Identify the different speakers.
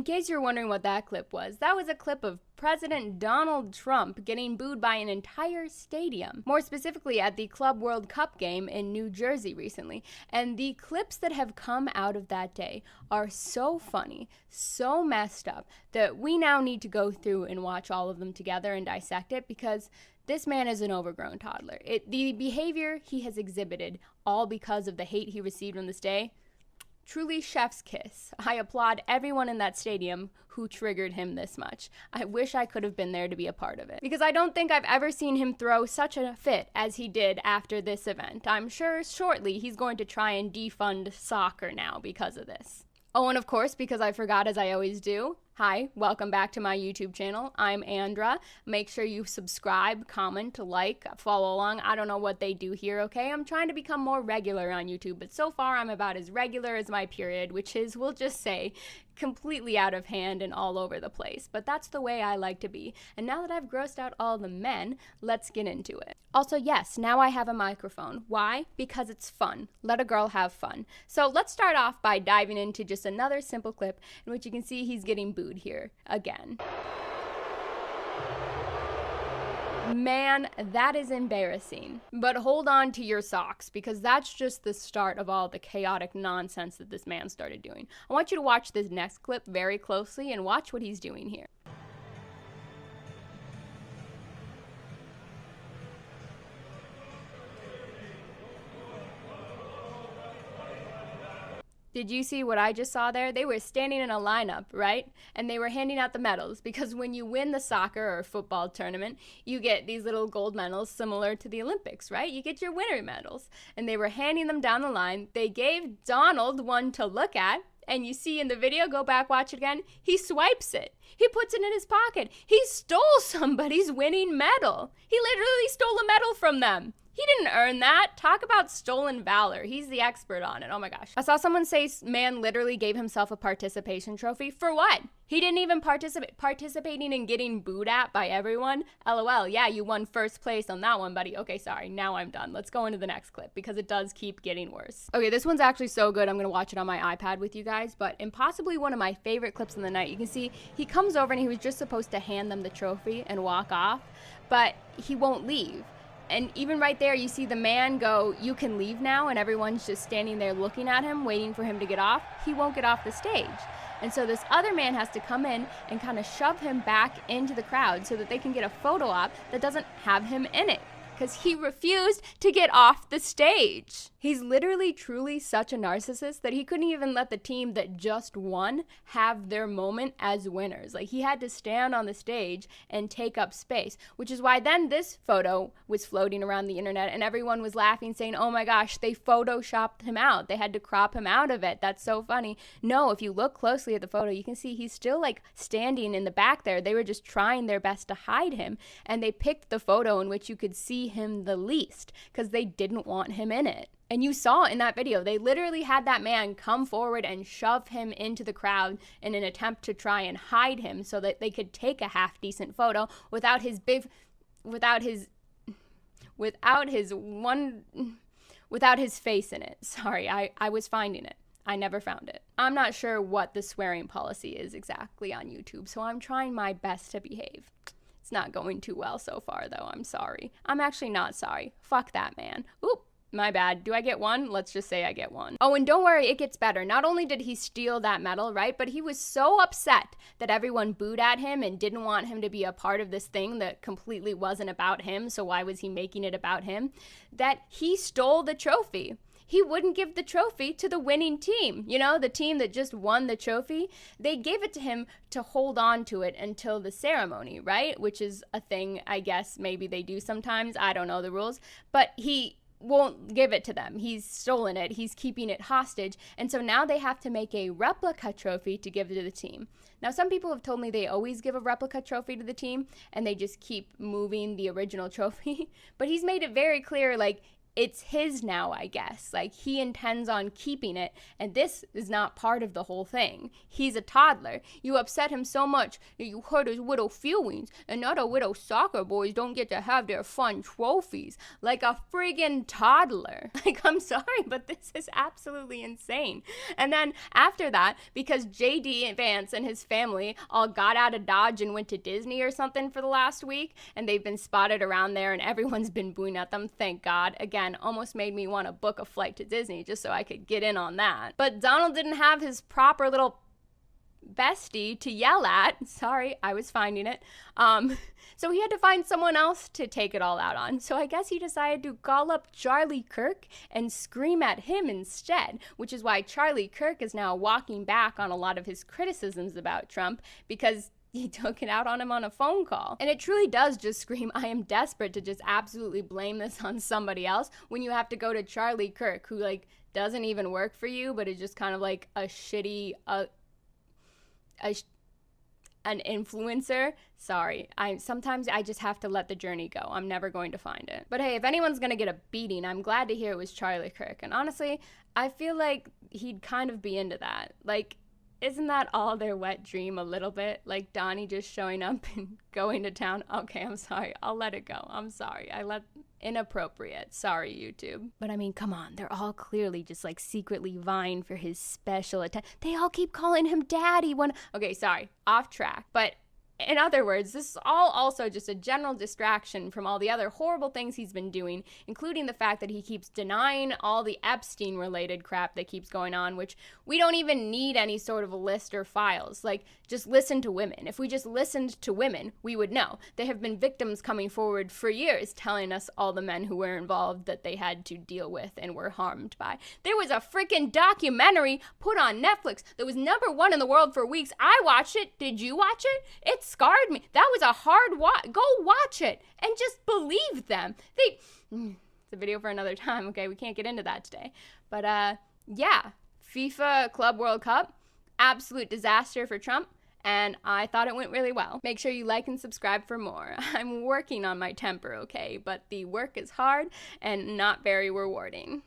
Speaker 1: In case you're wondering what that clip was, that was a clip of President Donald Trump getting booed by an entire stadium, more specifically at the Club World Cup game in New Jersey recently. And the clips that have come out of that day are so funny, so messed up, that we now need to go through and watch all of them together and dissect it, because this man is an overgrown toddler. The behavior he has exhibited, all because of the hate he received on this day, truly chef's kiss. I applaud everyone in that stadium who triggered him this much. I wish I could have been there to be a part of it, because I don't think I've ever seen him throw such a fit as he did after this event. I'm sure shortly he's going to try and defund soccer now because of this. Oh, and of course, because I forgot, as I always do, hi, welcome back to my YouTube channel. I'm Andra. Make sure you subscribe, comment, like, follow along. I don't know what they do here, okay? I'm trying to become more regular on YouTube, but so far I'm about as regular as my period, which is, we'll just say, completely out of hand and all over the place. But that's the way I like to be. And now that I've grossed out all the men, let's get into it. Also, yes, now I have a microphone. Why? Because it's fun. Let a girl have fun. So let's start off by diving into just another simple clip in which you can see he's getting booed here again. Man, that is embarrassing. But hold on to your socks, because that's just the start of all the chaotic nonsense that this man started doing. I want you to watch this next clip very closely and watch what he's doing here. Did you see what I just saw there? They were standing in a lineup, right? And they were handing out the medals, because when you win the soccer or football tournament, you get these little gold medals similar to the Olympics, right? You get your winner medals. And they were handing them down the line. They gave Donald one to look at. And you see in the video, go back, watch it again, he swipes it. He puts it in his pocket. He stole somebody's winning medal. He literally stole a medal from them. He didn't earn that. Talk about stolen valor. He's the expert on it. Oh my gosh. I saw someone say man literally gave himself a participation trophy. For what? He didn't even participate. Participating in getting booed at by everyone? LOL. Yeah, you won first place on that one, buddy. Okay, sorry. Now I'm done. Let's go into the next clip, because it does keep getting worse. Okay, this one's actually so good. I'm going to watch it on my iPad with you guys, but in possibly one of my favorite clips of the night, you can see he comes over and he was just supposed to hand them the trophy and walk off, but he won't leave. And even right there, you see the man go, "You can leave now," and everyone's just standing there looking at him, waiting for him to get off. He won't get off the stage. And so this other man has to come in and kind of shove him back into the crowd so that they can get a photo op that doesn't have him in it, because he refused to get off the stage. He's literally truly such a narcissist that he couldn't even let the team that just won have their moment as winners. Like, he had to stand on the stage and take up space, which is why then this photo was floating around the internet and everyone was laughing, saying, oh my gosh, they photoshopped him out. They had to crop him out of it. That's so funny. No, if you look closely at the photo, you can see he's still like standing in the back there. They were just trying their best to hide him, and they picked the photo in which you could see him the least because they didn't want him in it. And you saw in that video, they literally had that man come forward and shove him into the crowd in an attempt to try and hide him so that they could take a half decent photo without his face in it. Sorry, I was finding it. I never found it. I'm not sure what the swearing policy is exactly on YouTube, so I'm trying my best to behave. It's not going too well so far, though. I'm sorry. I'm actually not sorry. Fuck that man. Oop. My bad. Do I get one? Let's just say I get one. Oh, and don't worry, it gets better. Not only did he steal that medal, right, but he was so upset that everyone booed at him and didn't want him to be a part of this thing that completely wasn't about him, so why was he making it about him, that he stole the trophy. He wouldn't give the trophy to the winning team. You know, the team that just won the trophy, they gave it to him to hold on to it until the ceremony, right? Which is a thing, I guess, maybe they do sometimes. I don't know the rules. But he won't give it to them. He's stolen it. He's keeping it hostage. And so now they have to make a replica trophy to give to the team. Now, some people have told me they always give a replica trophy to the team and they just keep moving the original trophy. But he's made it very clear, like, it's his now, I guess. Like, he intends on keeping it, and this is not part of the whole thing. He's a toddler. You upset him so much that you hurt his widow feelings, and other widow soccer boys don't get to have their fun trophies. Like a friggin' toddler. Like, I'm sorry, but this is absolutely insane. And then after that, because J.D. Vance and his family all got out of Dodge and went to Disney or something for the last week, and they've been spotted around there, and everyone's been booing at them, thank God. Again, almost made me want to book a flight to Disney just so I could get in on that. But Donald didn't have his proper little bestie to yell at. Sorry, I was finding it. So he had to find someone else to take it all out on. So I guess he decided to call up Charlie Kirk and scream at him instead, which is why Charlie Kirk is now walking back on a lot of his criticisms about Trump, because he took it out on him on a phone call. And it truly does just scream, I am desperate to just absolutely blame this on somebody else, when you have to go to Charlie Kirk, who like doesn't even work for you, but is just kind of like a shitty, an influencer. Sorry, sometimes I just have to let the journey go. I'm never going to find it. But hey, if anyone's gonna get a beating, I'm glad to hear it was Charlie Kirk. And honestly, I feel like he'd kind of be into that. Like, isn't that all their wet dream a little bit? Like Donnie just showing up and going to town? Okay, I'm sorry. I'll let it go. I'm sorry. Inappropriate. Sorry, YouTube. But I mean, come on. They're all clearly just like secretly vying for his special attention. They all keep calling him daddy okay, sorry. Off track. But in other words, this is all also just a general distraction from all the other horrible things he's been doing, including the fact that he keeps denying all the Epstein-related crap that keeps going on, which we don't even need any sort of a list or files. Like, just listen to women. If we just listened to women, we would know. There have been victims coming forward for years telling us all the men who were involved that they had to deal with and were harmed by. There was a freaking documentary put on Netflix that was ¡1 in the world for weeks. I watched it. Did you watch it? It scarred me. That was a hard watch. Go watch it and just believe them. It's a video for another time. Okay, we can't get into that today. But yeah, FIFA Club World Cup, absolute disaster for Trump, and I thought it went really well. Make sure you like and subscribe for more. I'm working on my temper, okay, but the work is hard and not very rewarding.